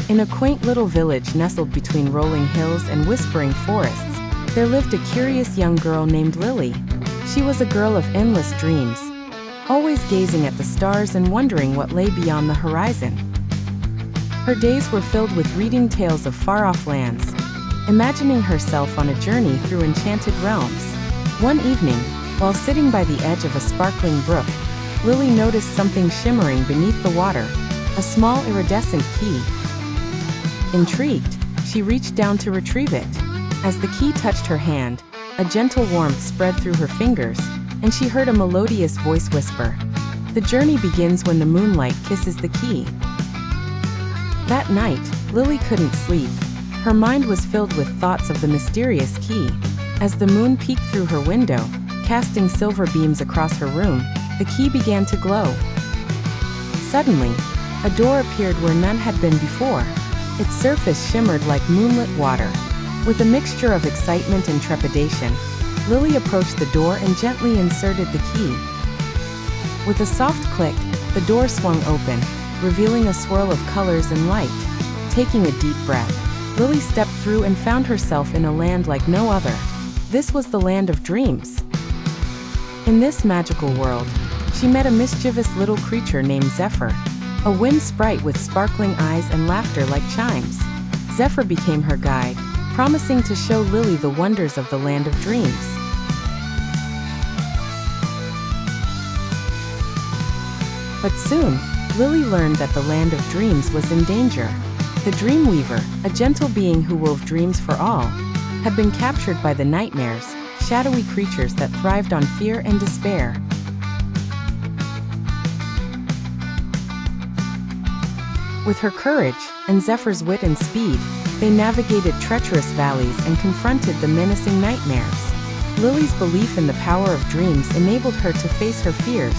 In a quaint little village nestled between rolling hills and whispering forests, there lived a curious young girl named Lily. She was a girl of endless dreams, always gazing at the stars and wondering what lay beyond the horizon. Her days were filled with reading tales of far-off lands, imagining herself on a journey through enchanted realms. One evening, while sitting by the edge of a sparkling brook, Lily noticed something shimmering beneath the water, a small iridescent key. Intrigued, she reached down to retrieve it. As the key touched her hand, a gentle warmth spread through her fingers, and she heard a melodious voice whisper, "The journey begins when the moonlight kisses the key." That night, Lily couldn't sleep. Her mind was filled with thoughts of the mysterious key. As the moon peeked through her window, casting silver beams across her room, the key began to glow. Suddenly, a door appeared where none had been before. Its surface shimmered like moonlit water. With a mixture of excitement and trepidation, Lily approached the door and gently inserted the key. With a soft click, the door swung open, revealing a swirl of colors and light. Taking a deep breath, Lily stepped through and found herself in a land like no other. This was the land of dreams. In this magical world, she met a mischievous little creature named Zephyr, a wind sprite with sparkling eyes and laughter like chimes. Zephyr became her guide, promising to show Lily the wonders of the land of dreams. But soon, Lily learned that the land of dreams was in danger. The Dreamweaver, a gentle being who wove dreams for all, had been captured by the nightmares, shadowy creatures that thrived on fear and despair. With her courage, and Zephyr's wit and speed, they navigated treacherous valleys and confronted the menacing nightmares. Lily's belief in the power of dreams enabled her to face her fears,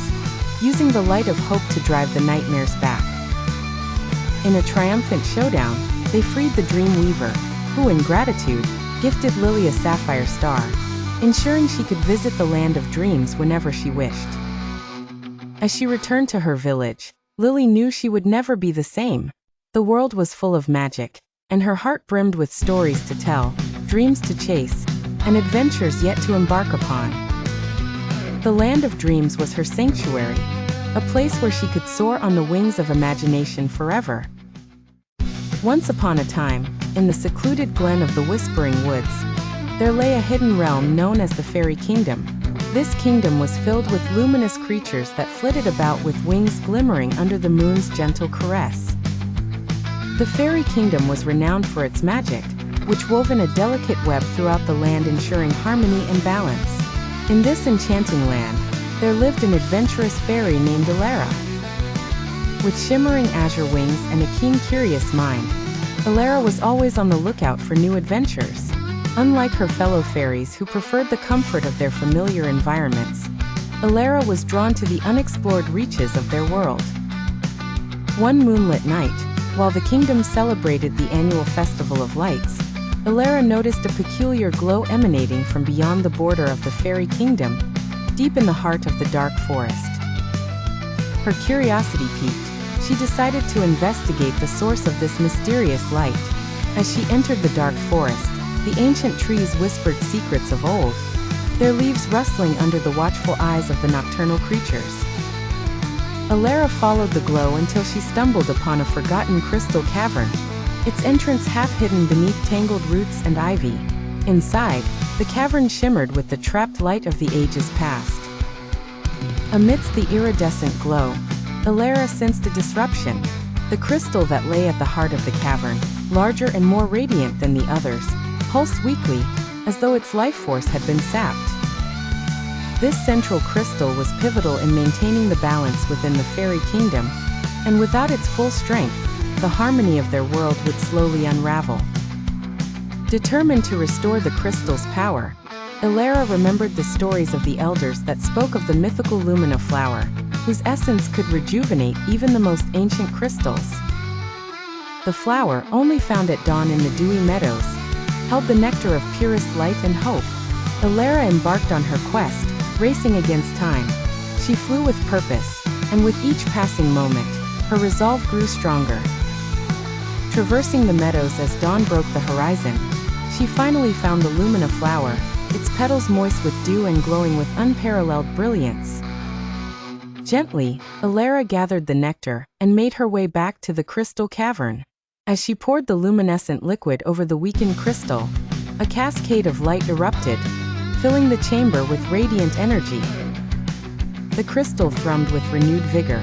using the light of hope to drive the nightmares back. In a triumphant showdown, they freed the Dreamweaver, who in gratitude, gifted Lily a sapphire star, ensuring she could visit the land of dreams whenever she wished. As she returned to her village, Lily knew she would never be the same. The world was full of magic, and her heart brimmed with stories to tell, dreams to chase, and adventures yet to embark upon. The land of dreams was her sanctuary, a place where she could soar on the wings of imagination forever. Once upon a time, in the secluded glen of the Whispering Woods, there lay a hidden realm known as the Fairy Kingdom. This kingdom was filled with luminous creatures that flitted about with wings glimmering under the moon's gentle caress. The Fairy Kingdom was renowned for its magic, which wove in a delicate web throughout the land, ensuring harmony and balance. In this enchanting land, there lived an adventurous fairy named Elara. With shimmering azure wings and a keen, curious mind, Elara was always on the lookout for new adventures. Unlike her fellow fairies who preferred the comfort of their familiar environments, Elara was drawn to the unexplored reaches of their world. One moonlit night, while the kingdom celebrated the annual Festival of Lights, Elara noticed a peculiar glow emanating from beyond the border of the Fairy Kingdom, deep in the heart of the dark forest. Her curiosity piqued, she decided to investigate the source of this mysterious light. As she entered the dark forest, the ancient trees whispered secrets of old, their leaves rustling under the watchful eyes of the nocturnal creatures. Elara followed the glow until she stumbled upon a forgotten crystal cavern, its entrance half hidden beneath tangled roots and ivy. Inside, the cavern shimmered with the trapped light of the ages past. Amidst the iridescent glow, Elara sensed a disruption. The crystal that lay at the heart of the cavern, larger and more radiant than the others, pulsed weakly, as though its life force had been sapped. This central crystal was pivotal in maintaining the balance within the Fairy Kingdom, and without its full strength, the harmony of their world would slowly unravel. Determined to restore the crystal's power, Elara remembered the stories of the elders that spoke of the mythical Lumina flower, whose essence could rejuvenate even the most ancient crystals. The flower, only found at dawn in the dewy meadows, held the nectar of purest light and hope. Elara embarked on her quest, racing against time. She flew with purpose, and with each passing moment, her resolve grew stronger. Traversing the meadows as dawn broke the horizon, she finally found the Lumina flower, its petals moist with dew and glowing with unparalleled brilliance. Gently, Alara gathered the nectar and made her way back to the crystal cavern. As she poured the luminescent liquid over the weakened crystal, a cascade of light erupted, filling the chamber with radiant energy. The crystal thrummed with renewed vigor,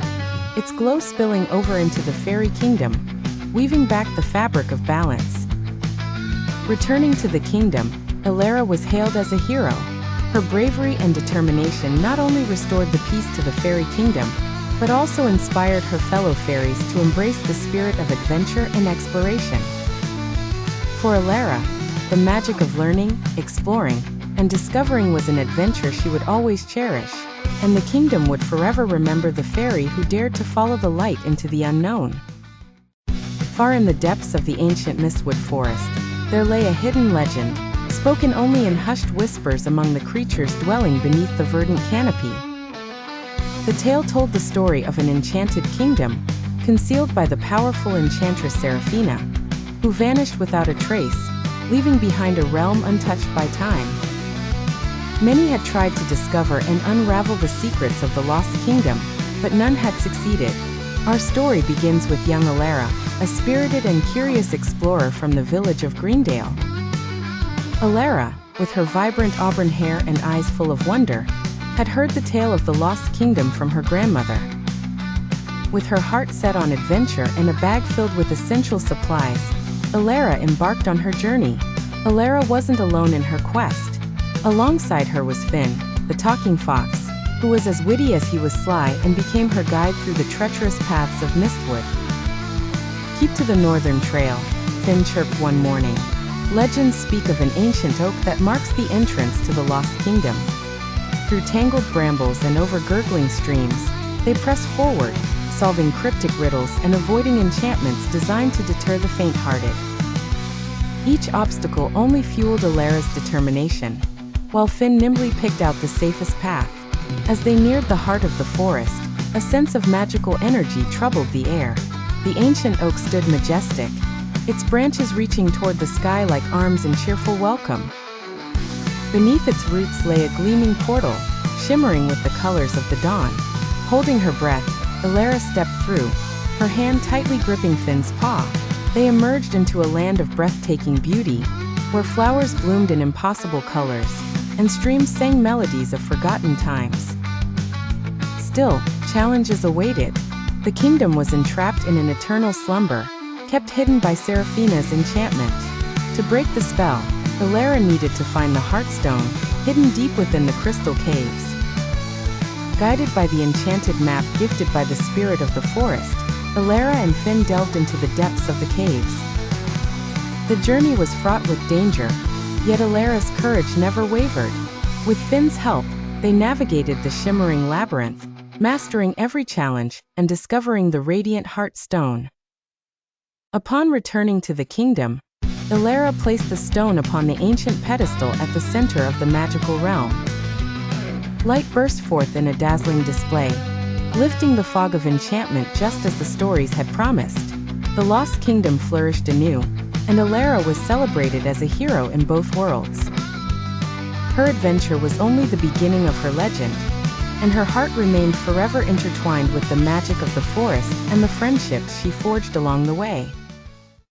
its glow spilling over into the fairy kingdom, weaving back the fabric of balance. Returning to the kingdom, Alara was hailed as a hero. Her bravery and determination not only restored the peace to the fairy kingdom, but also inspired her fellow fairies to embrace the spirit of adventure and exploration. For Alara, the magic of learning, exploring, and discovering was an adventure she would always cherish, and the kingdom would forever remember the fairy who dared to follow the light into the unknown. Far in the depths of the ancient Mistwood forest, there lay a hidden legend, spoken only in hushed whispers among the creatures dwelling beneath the verdant canopy. The tale told the story of an enchanted kingdom, concealed by the powerful enchantress Seraphina, who vanished without a trace, leaving behind a realm untouched by time. Many had tried to discover and unravel the secrets of the lost kingdom, but none had succeeded. Our story begins with young Alara, a spirited and curious explorer from the village of Greendale. Alara, with her vibrant auburn hair and eyes full of wonder, had heard the tale of the lost kingdom from her grandmother. With her heart set on adventure and a bag filled with essential supplies, Alara embarked on her journey. Alara wasn't alone in her quest. Alongside her was Finn, the talking fox, who was as witty as he was sly and became her guide through the treacherous paths of Mistwood. "Keep to the northern trail," Finn chirped one morning. "Legends speak of an ancient oak that marks the entrance to the lost kingdom." Through tangled brambles and over gurgling streams, they pressed forward, solving cryptic riddles and avoiding enchantments designed to deter the faint-hearted. Each obstacle only fueled Alara's determination, while Finn nimbly picked out the safest path. As they neared the heart of the forest, a sense of magical energy troubled the air. The ancient oak stood majestic, its branches reaching toward the sky like arms in cheerful welcome. Beneath its roots lay a gleaming portal, shimmering with the colors of the dawn. Holding her breath, Alara stepped through, her hand tightly gripping Finn's paw. They emerged into a land of breathtaking beauty, where flowers bloomed in impossible colors, and streams sang melodies of forgotten times. Still, challenges awaited. The kingdom was entrapped in an eternal slumber, kept hidden by Seraphina's enchantment. To break the spell, Alara needed to find the Heartstone, hidden deep within the crystal caves. Guided by the enchanted map gifted by the spirit of the forest, Alara and Finn delved into the depths of the caves. The journey was fraught with danger, yet Alara's courage never wavered. With Finn's help, they navigated the shimmering labyrinth, mastering every challenge and discovering the radiant Heartstone. Upon returning to the kingdom, Alara placed the stone upon the ancient pedestal at the center of the magical realm. Light burst forth in a dazzling display, lifting the fog of enchantment just as the stories had promised. The lost kingdom flourished anew, and Alara was celebrated as a hero in both worlds. Her adventure was only the beginning of her legend, and her heart remained forever intertwined with the magic of the forest and the friendships she forged along the way.